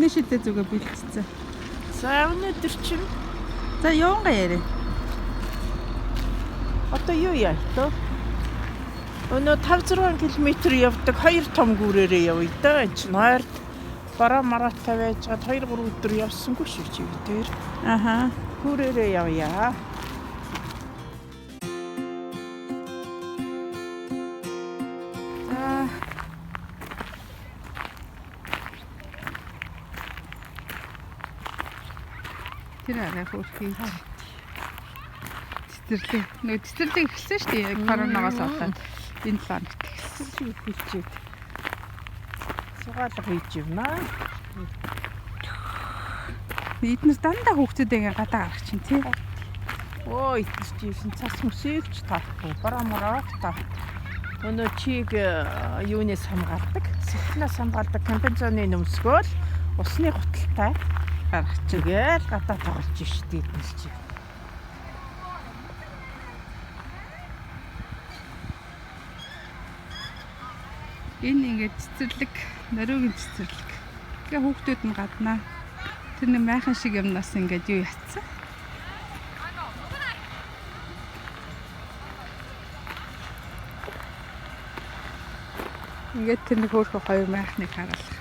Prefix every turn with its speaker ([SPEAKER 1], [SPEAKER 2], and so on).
[SPEAKER 1] Хідний шидээ зүгээ бэлтцсэн.
[SPEAKER 2] За өнөөдөр чинь
[SPEAKER 1] За юунгаа яриа.
[SPEAKER 2] одоо юу яа тоо? Өнөө 5-6 км явдаг 2 том гүүрээрээ явъя да. Энд чинь нойрд бараа мараатай байжгаад 2-3 өдөр явсангүй шүү чи тэр.
[SPEAKER 1] Аха.
[SPEAKER 2] Гүүрээрээ явъя.
[SPEAKER 1] Тэр арай хөөрхий. Цэцэрлэг. Нөгөө цэцэрлэг эхэлсэн шүү дээ. Коронавигоос болоод энэ 7 хоногт эхэлсэн.
[SPEAKER 2] Хэлчихэд. Сугаалга хийж юмнаа.
[SPEAKER 1] Эднээс дандаа хүүхдүүд ингээ гадаа гарах чинь тий.
[SPEAKER 2] Ой, тийшсэн цас мөсөйч таахгүй. Бараа мараа таахгүй. Өнөө чиг юунаас хамгаалдаг? Сэтнээс хамгаалдаг компенсацийн нөмсгөөл усны гуталтай гарах чигээл гадаа тоглож штий эднес чи.
[SPEAKER 1] Энэ ингээд цэцэрлэг, нариугийн цэцэрлэг. Тэгээ хүүхдүүд нь гаднаа тэр нэг майхан шиг юмнаас ингээд юу ятсан. Ингээд тэр нэг хөөрхөн хоёр майхныг харуулах.